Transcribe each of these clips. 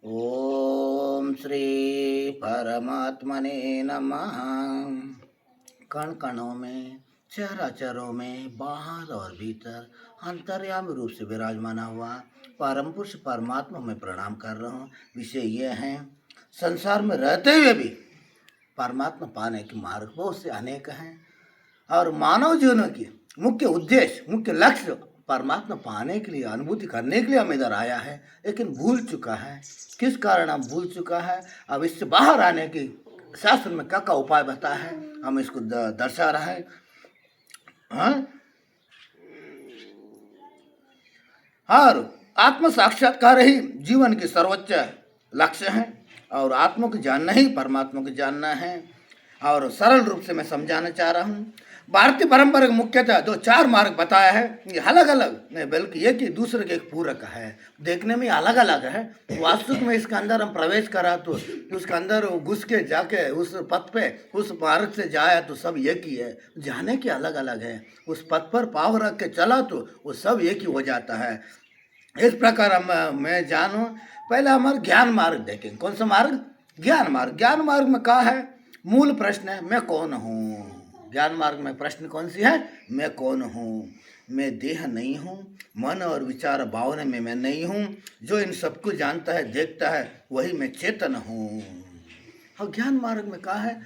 ओम श्री परमात्मने नमः। कण कणों में, चराचरों में, बाहर और भीतर अंतर्यामी रूप से विराजमान हुआ परम पुरुष परमात्मा में प्रणाम कर रहा हूँ। विषय यह है, संसार में रहते हुए भी परमात्मा पाने के मार्ग बहुत से अनेक हैं और मानव जीवन की मुख्य उद्देश्य, मुख्य लक्ष्य परमात्मा पाने के लिए, अनुभूति करने के लिए हम इधर आया है, लेकिन भूल चुका है। किस कारण हम भूल चुका है? अब इससे बाहर आने की शास्त्र में क्या उपाय बताया है, हम इसको दर्शा रहे हैं। हाँ? और आत्म साक्षात्कार ही जीवन की सर्वोच्च लक्ष्य है और आत्मा को जानना ही परमात्मा को जानना है। और सरल रूप से मैं समझाना चाह रहा हूँ। भारतीय परंपरा मुख्यतः जो 4 मार्ग बताया है, ये अलग अलग नहीं बल्कि एक ही दूसरे के एक पूरक है, देखने में अलग अलग है। वास्तविक में इसके अंदर हम प्रवेश करा तो उसके अंदर घुस के जाके उस पथ पे उस मार्ग से जाया तो सब एक ही है, जाने के अलग अलग है। उस पथ पर पाँव रख के चला तो वो सब एक ही हो जाता है। इस प्रकार हम मैं जानूँ। पहले हमारे ज्ञान मार्ग देखें। कौन सा मार्ग? ज्ञान मार्ग। ज्ञान मार्ग में कहा है, मूल प्रश्न है मैं कौन हूँ। ज्ञान मार्ग में प्रश्न कौन सी है? मैं कौन हूँ। मैं देह नहीं हूँ, मन और विचार भावना में मैं नहीं हूँ। जो इन सबको जानता है, देखता है, वही मैं चेतन हूँ। और ज्ञान मार्ग में कहा है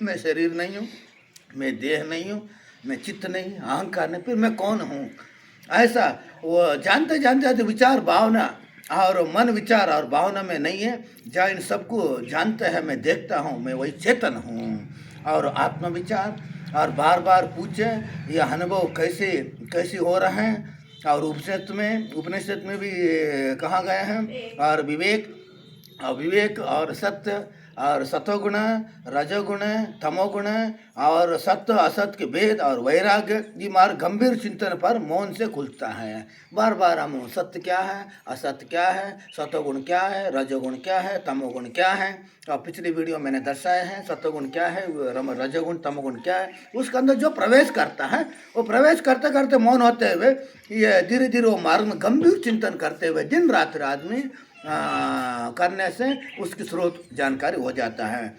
मैं शरीर नहीं हूँ, मैं देह नहीं हूँ, मैं चित्त नहीं, अहंकार नहीं, फिर मैं कौन हूँ। ऐसा वो जानते जानते विचार भावना और मन विचार और भावना में नहीं है। जहाँ इन सबको जानते हैं, मैं देखता हूँ, मैं वही चेतन हूँ। और आत्म विचार और बार बार पूछे यह अनुभव कैसे कैसे हो रहे हैं। और उपनिषद में भी कहा गया है। और विवेक और सत्य और सतोगुण, रजोगुण, तमोगुण और सत्य असत के भेद और वैराग्य, ये मार्ग गंभीर चिंतन पर मौन से खुलता है। बार बार हम सत्य क्या है, असत्य क्या है, सतोगुण क्या है, रजोगुण क्या है, तमोगुण क्या है, और पिछली वीडियो मैंने दर्शाया है सतोगुण क्या है, रजोगुण तमोगुण क्या है। उसके अंदर जो प्रवेश करता है, वो प्रवेश करते करते मौन होते हुए ये धीरे धीरे वो मार्ग में गंभीर चिंतन करते हुए दिन रात आदमी करने से उसकी स्रोत जानकारी हो जाता है।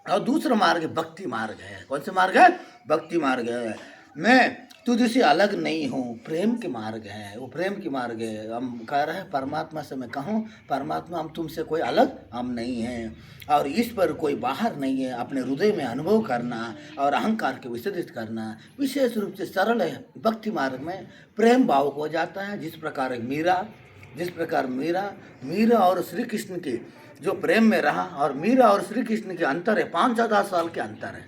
और दूसरा मार्ग भक्ति मार्ग है। कौन सा मार्ग है? भक्ति मार्ग है। मैं तुझसे अलग नहीं हूँ, प्रेम के मार्ग है। वो प्रेम की मार्ग है। हम कह रहे हैं परमात्मा से मैं कहूँ, परमात्मा हम तुमसे कोई अलग हम नहीं हैं और इस पर कोई बाहर नहीं है। अपने हृदय में अनुभव करना और अहंकार के विसर्जित करना विशेष रूप से सरल है। भक्ति मार्ग में प्रेम भाव हो जाता है। जिस प्रकार मीरा और श्री कृष्ण के जो प्रेम में रहा, और मीरा और श्री कृष्ण के अंतर है 5,000 साल के अंतर है।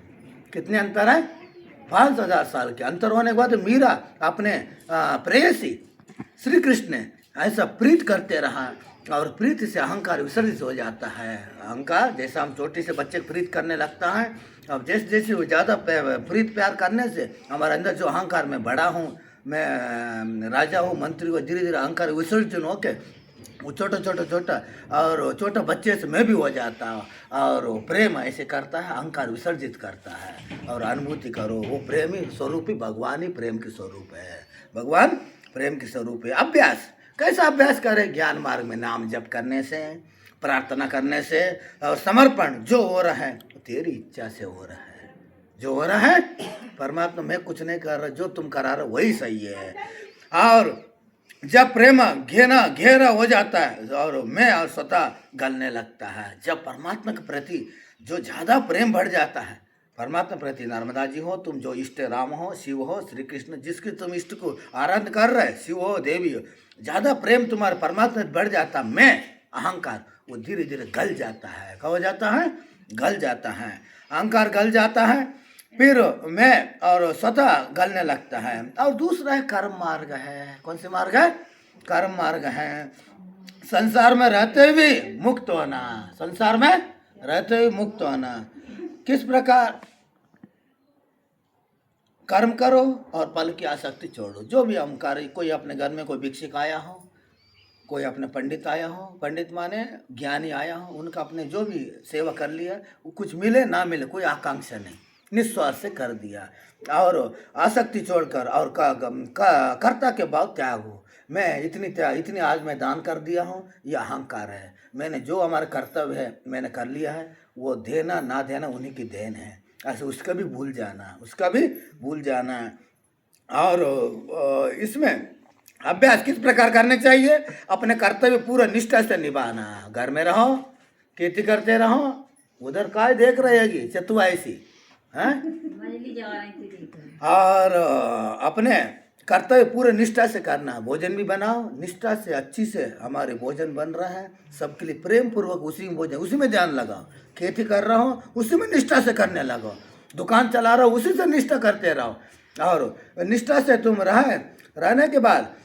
कितने अंतर है? 5,000 साल के अंतर होने के बाद मीरा अपने प्रेयसी श्री कृष्ण ने ऐसा प्रीत करते रहा और प्रीत से अहंकार विसर्जित हो जाता है। अहंकार जैसा हम छोटे से बच्चे प्रीत करने लगता है, अब जैसे जैसे वो ज़्यादा प्रीत प्यार करने से हमारे अंदर जो अहंकार में बड़ा हूँ, मैं राजा हूँ, मंत्री हूँ, धीरे धीरे अहंकार विसर्जन होके वो छोटा और छोटा बच्चे से मैं भी हो जाता हूँ। और वो प्रेम ऐसे करता है, अहंकार विसर्जित करता है और अनुभूति करो। वो प्रेम ही स्वरूप ही भगवान ही प्रेम के स्वरूप है। भगवान प्रेम के स्वरूप है। अभ्यास कैसा अभ्यास करें? ज्ञान मार्ग में नाम जप करने से, प्रार्थना करने से और समर्पण। जो हो रहा है तेरी इच्छा से हो रहा है, जो हो रहा है परमात्मा मैं कुछ नहीं कर रहा, जो तुम करा रहे वही सही है। और जब प्रेम घेरा हो जाता है और मैं और स्वतः गलने लगता है, जब परमात्मा के प्रति जो ज़्यादा प्रेम बढ़ जाता है, परमात्मा प्रति नर्मदा जी हो, तुम जो इष्ट राम हो, शिव हो, श्री कृष्ण, जिसके तुम इष्ट को आराधना कर रहे, शिव हो, देवी हो, ज़्यादा प्रेम तुम्हारे परमात्मा बढ़ जाता, मैं अहंकार वो धीरे धीरे गल जाता है। क्या हो जाता है? गल जाता है। अहंकार गल जाता है, फिर मैं और स्वतः गलने लगता है। और दूसरा है कर्म मार्ग है। कौन से मार्ग है? कर्म मार्ग है। संसार में रहते हुए मुक्त होना, संसार में रहते हुए मुक्त होना। किस प्रकार? कर्म करो और फल की आसक्ति छोड़ो। जो भी हम कार्य, कोई अपने घर में कोई भिक्षुक आया हो, कोई अपने पंडित आया हो, पंडित माने ज्ञानी आया हो, उनका अपने जो भी सेवा कर लिया, वो कुछ मिले ना मिले कोई आकांक्षा नहीं, निस्वार्थ से कर दिया। और आसक्ति छोड़कर और कर्ता के भाव त्याग हो। मैं इतनी आज मैं दान कर दिया हूँ, ये अहंकार है। मैंने जो हमारा कर्तव्य है मैंने कर लिया है, वो देना ना देना उन्हीं की देन है, ऐसे उसका भी भूल जाना, उसका भी भूल जाना है। और इसमें अभ्यास किस प्रकार करने चाहिए? अपने कर्तव्य पूरा निष्ठा से निभाना। घर में रहो, खेती करते रहो, उधर काय देख रहेगी चतुआ ऐसी हैं। और अपने कर्तव्य पूरे निष्ठा से करना। भोजन भी बनाओ निष्ठा से, अच्छी से। हमारे भोजन बन रहा है सबके लिए प्रेम पूर्वक, उसी में भोजन, उसी में ध्यान लगाओ। खेती कर रहा हो उसी में निष्ठा से करने लगो। दुकान चला रहा हो उसी से निष्ठा करते रहो। और निष्ठा से तुम रहने के बाद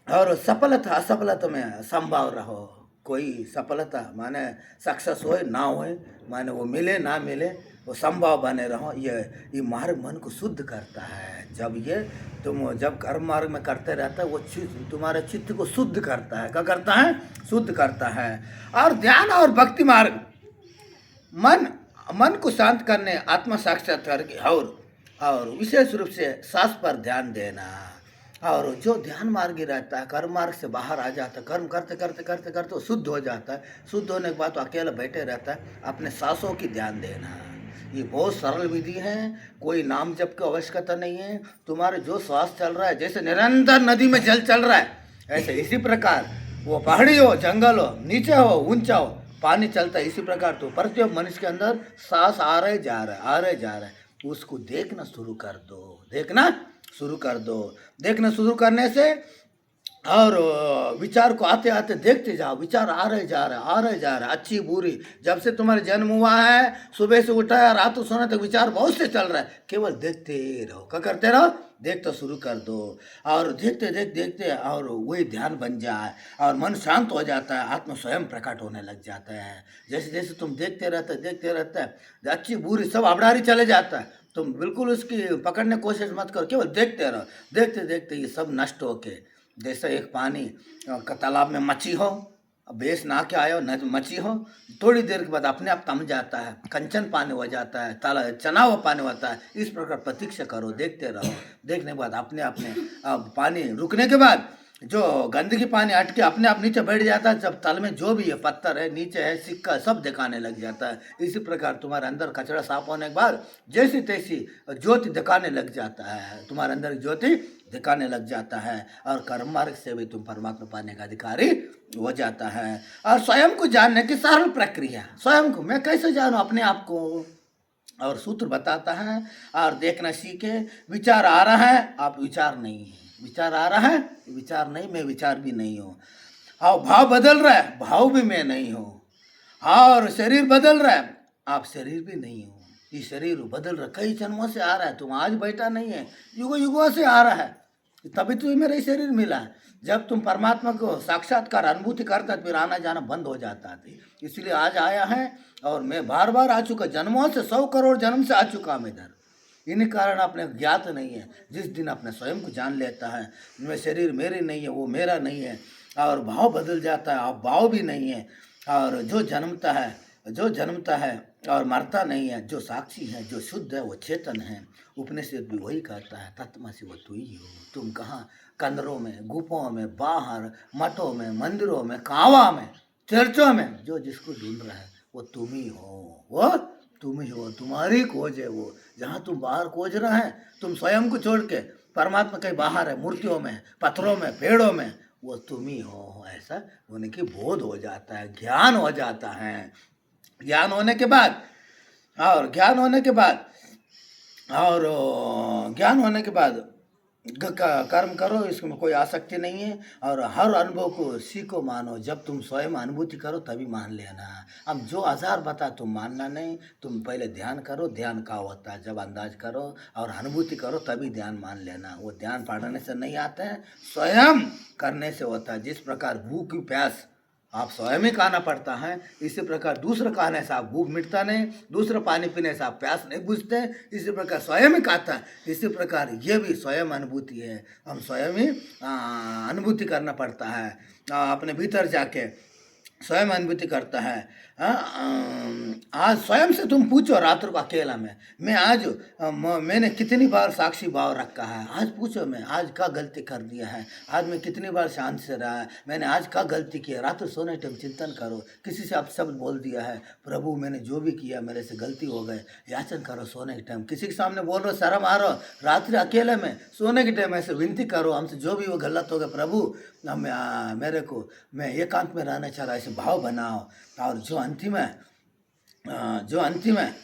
और सफलता असफलता में संभव रहो। कोई सफलता माने सक्सेस होए ना होए, माने वो मिले ना मिले, वो संभव बने रहो। ये मार्ग मन को शुद्ध करता है। जब कर्म मार्ग में करते रहता है वो तुम्हारे चित्त को शुद्ध करता है। क्या करता है? शुद्ध करता है। और ध्यान और भक्ति मार्ग मन को शांत करने, आत्मा साक्षात्कार की और विशेष रूप से सांस पर ध्यान देना। और जो ध्यान मार्गी रहता है कर्म मार्ग से बाहर आ जाता है, कर्म करते करते करते करते वो शुद्ध हो जाता है। शुद्ध होने के बाद तो अकेला बैठे रहता है, अपने सांसों की ध्यान देना। ये बहुत सरल विधि है, कोई नाम जप की आवश्यकता नहीं है। तुम्हारे जो श्वास चल रहा है, जैसे निरंतर नदी में जल चल रहा है, ऐसे इसी प्रकार वो पहाड़ी हो, जंगल हो, नीचे हो, ऊंचा हो, पानी चलता है। इसी प्रकार तो प्रत्येक मनुष्य के अंदर सांस आ रहे जा रहा है। उसको देखना शुरू कर दो, देखना शुरू करने से और विचार को आते आते देखते जाओ। विचार आ रहे जा रहे, अच्छी बुरी। जब से तुम्हारे जन्म हुआ है, सुबह से उठा है, रात को सोने तक विचार बहुत से चल रहा है। केवल देखते रहो। क्या करते रहो? देखते शुरू कर दो। और देखते और वही ध्यान बन जाए और मन शांत हो जाता है, आत्मा स्वयं प्रकट होने लग जाता है। जैसे जैसे तुम देखते रहते हैं, अच्छी बुरी सब अबड़ारी चले जाता है। तुम बिल्कुल उसकी पकड़ने की कोशिश मत करो, केवल देखते रहो। देखते ये सब नष्ट होके, जैसे एक पानी का तालाब में मच्छी हो, बेस ना के आयो न मच्छी हो, थोड़ी देर के बाद अपने आप थम जाता है, कंचन पानी हो जाता है, ताला चना हुआ पानी होता है। इस प्रकार प्रतीक्षा करो, देखते रहो। देखने के बाद अपने पानी रुकने के बाद जो गंदगी पानी हट के अपने आप नीचे बैठ जाता है। जब तल में जो भी है, पत्थर है, नीचे है, सिक्का, सब दिखाने लग जाता है। इसी प्रकार तुम्हारे अंदर कचरा साफ होने के बाद जैसी तैसी ज्योति दिखाने लग जाता है। तुम्हारे अंदर ज्योति दिखाने लग जाता है और कर्म मार्ग से भी तुम परमात्मा पाने का अधिकारी हो जाता है। और स्वयं को जानने की सरल प्रक्रिया, स्वयं को मैं कैसे जानूं अपने आप को, और सूत्र बताता है। और देखना सीखे। विचार आ रहा है, आप विचार नहीं है। विचार आ रहा है, विचार नहीं, मैं विचार भी नहीं हूँ। हाँ, भाव बदल रहा है, भाव भी मैं नहीं हूँ। और शरीर बदल रहा है, आप शरीर भी नहीं हो। ये शरीर बदल रहा, कई जन्मों से आ रहा है। तुम आज बैठा नहीं है, युगों से आ रहा है, तभी तो मेरा शरीर मिला है। जब तुम परमात्मा को साक्षात्कार अनुभूति करता फिर आना जाना बंद हो जाता है। इसलिए आज आया है और मैं बार आ चुका, जन्मों से 100 करोड़ जन्म से आ चुका मैं इधर। इन्हीं कारण अपने ज्ञात नहीं है। जिस दिन अपने स्वयं को जान लेता है, मैं शरीर मेरे नहीं है, वो मेरा नहीं है, और भाव बदल जाता है, अब भाव भी नहीं है। और जो जन्मता है और मरता नहीं है, जो साक्षी है, जो शुद्ध है, वो चेतन है। उपनिषद भी वही कहता है, तत्त्वमसि वो तू ही हो। तुम कहाँ कंदरों में, गुफाओं में, बाहर मठों में, मंदिरों में, कांवा में, चर्चों में, जो जिसको ढूंढ रहा है वो तुम ही हो। वो तुम ही हो, तुम्हारी खोज है वो। जहाँ तुम बाहर खोज रहे हैं, तुम स्वयं को छोड़ के परमात्मा कहीं बाहर है, मूर्तियों में, पत्थरों में, पेड़ों में, वो तुम ही हो। ऐसा होने की बोध हो जाता है, ज्ञान हो जाता है। ज्ञान होने के बाद कर्म करो, इसमें कोई आसक्ति नहीं है। और हर अनुभव को सीखो, मानो। जब तुम स्वयं अनुभूति करो तभी मान लेना। अब जो 1000 बता तुम मानना नहीं। तुम पहले ध्यान करो, ध्यान का होता है जब अंदाज करो और अनुभूति करो तभी ध्यान मान लेना। वो ध्यान पढ़ने से नहीं आता है, स्वयं करने से होता है। जिस प्रकार भूख की प्यास आप स्वयं ही खाना पड़ता है, इसी प्रकार दूसरा खाने से आप भूख मिटता नहीं, दूसरा पानी पीने से आप प्यास नहीं बुझते। इसी प्रकार स्वयं ही खाता है। इसी प्रकार ये भी स्वयं अनुभूति है। हम स्वयं ही अनुभूति करना पड़ता है अपने भीतर जाके। स्वयं अनुभूति करता है। आज स्वयं से तुम पूछो रात्र को अकेला में, मैं आज मैंने कितनी बार साक्षी भाव रखा है। आज पूछो मैं आज क्या गलती कर दिया है, आज मैं कितनी बार शांत से रहा है, मैंने आज क्या गलती किया। रात्र सोने टाइम चिंतन करो, किसी से आप शब्द बोल दिया है, प्रभु मैंने जो भी किया मेरे से गलती हो गए, याचन करो सोने के टाइम। किसी के सामने बोल रहे शर्म आ रहा, रात्रि अकेले में सोने के टाइम ऐसे विनती करो, हमसे जो भी वो गलत हो गया प्रभु मेरे को, मैं एकांत में रहना चाह रहा, ऐसे भाव बनाओ। और जो अंतिम है,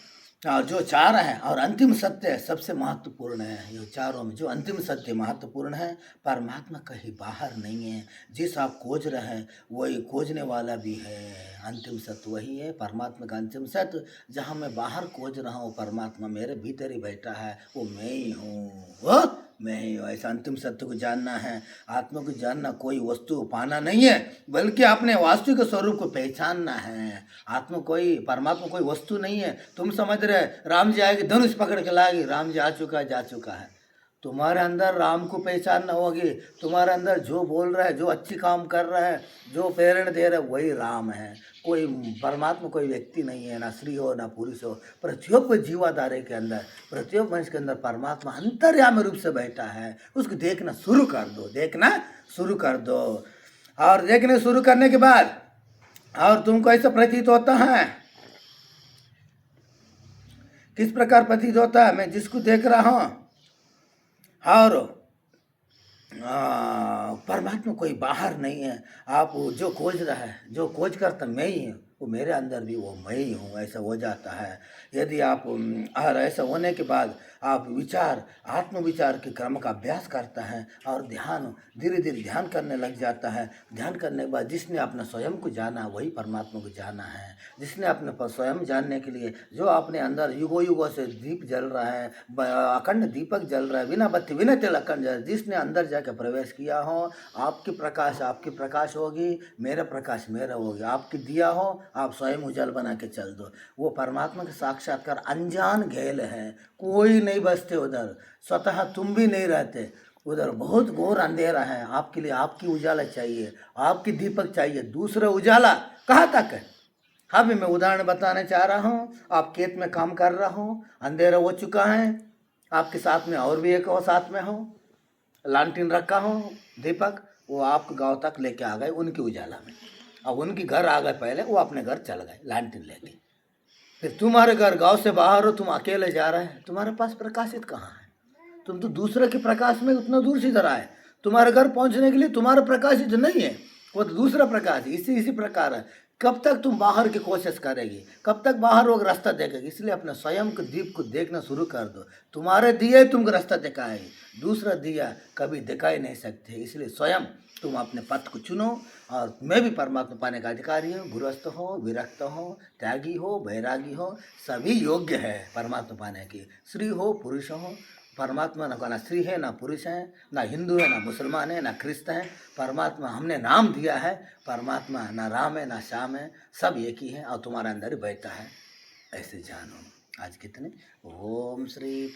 और जो चार है और अंतिम सत्य सबसे महत्वपूर्ण है। ये चारों में जो अंतिम सत्य महत्वपूर्ण है, परमात्मा कहीं बाहर नहीं है। जिस आप खोज रहे हैं वही खोजने वाला भी है। अंतिम सत्य वही है, परमात्मा का अंतिम सत्य। जहाँ मैं बाहर खोज रहा हूँ, परमात्मा मेरे भीतर ही बैठा है, वो मैं ही हूँ, वो मैं ही हूँ। ऐसा अंतिम सत्य को जानना है। आत्मा को जानना कोई वस्तु पाना नहीं है, बल्कि अपने वास्तविक स्वरूप को पहचानना है। आत्मा कोई, परमात्मा कोई वस्तु नहीं है। तुम समझ रहे राम जी आएगी धनुष पकड़ के लाएगी, राम जी आ चुका है, जा चुका है। तुम्हारे अंदर राम को पहचानना होगी। तुम्हारे अंदर जो बोल रहा है, जो अच्छी काम कर रहा है, जो प्रेरणा दे रहा है, वही राम है। कोई परमात्मा कोई व्यक्ति नहीं है, ना स्त्री हो ना पुरुष हो। प्रत्येक जीवाधारे के अंदर, प्रत्येक मनुष्य के अंदर परमात्मा अंतर्यामी रूप से बैठा है। उसको देखना शुरू कर दो, देखना शुरू कर दो। और देखने शुरू करने के बाद और तुमको ऐसा प्रतीत होता है, किस प्रकार प्रतीत होता है, मैं जिसको देख रहा हूँ और परमात्मा कोई बाहर नहीं है। आप जो खोज रहा है, जो खोज करता मैं ही हूँ, वो मेरे अंदर भी वो मैं ही हूँ, ऐसा हो जाता है। यदि आप और ऐसा होने के बाद आप विचार, आत्मविचार के क्रम का अभ्यास करता है और ध्यान, धीरे धीरे ध्यान करने लग जाता है। ध्यान करने के बाद जिसने अपना स्वयं को जाना वही परमात्मा को जाना है। जिसने अपने स्वयं जानने के लिए, जो अपने अंदर युगों युगों से दीप जल रहा है, अखंड दीपक जल रहा है, बिना बत्ती बिना तेल अखंड जल, जिसने अंदर जाकर प्रवेश किया हो, आपकी प्रकाश होगी, मेरा प्रकाश मेरा होगी। आपकी दिया हो, आप स्वयं उजाल बना के चल दो। वो परमात्मा के साक्षात्कार अनजान घेल है, कोई नहीं बसते उधर, स्वतः तुम भी नहीं रहते उधर। बहुत घोर अंधेरा है आपके लिए। आपकी उजाला चाहिए, आपकी दीपक चाहिए। दूसरा उजाला कहाँ तक है? अभी मैं उदाहरण बताना चाह रहा हूँ। आप खेत में काम कर रहा हूँ, अंधेरा हो चुका है, आपके साथ में और भी एक और साथ में हो, लालटेन रखा हो, दीपक, वो आपके गांव तक लेके आ गए उनकी उजाला में। अब उनके घर आ गए, पहले वो अपने घर चल गए लालटेन लेके। फिर तुम्हारे घर गांव से बाहर हो, तुम अकेले जा रहे हैं, तुम्हारे पास प्रकाशित कहाँ है? तुम तो दूसरे के प्रकाश में उतना दूर से इधर आए। तुम्हारे घर पहुंचने के लिए तुम्हारा प्रकाशित नहीं है, वो तो दूसरा प्रकाश है। इसी प्रकार है। कब तक तुम बाहर की कोशिश करेगी, कब तक बाहर वो रास्ता देखेगी? इसलिए अपने स्वयं के दीप को देखना शुरू कर दो। तुम्हारे दिए तुमको रास्ता दिखाएगी, दूसरा दिया कभी दिखाई नहीं सकते। इसलिए स्वयं तुम अपने पथ को चुनो। और मैं भी परमात्मा पाने का अधिकारी हूँ। गृहस्थ हो, विरक्त हो, त्यागी हो, बैरागी हो, सभी योग्य है परमात्मा पाने की। स्त्री हो, पुरुष हो, परमात्मा ना स्त्री है ना पुरुष है, ना हिंदू है ना मुसलमान है ना ख्रिस्त है। परमात्मा हमने नाम दिया है, परमात्मा ना राम है ना श्याम है, सब एक ही है और तुम्हारे अंदर ही बैठा है। ऐसे जानो। आज कितने? ओम श्री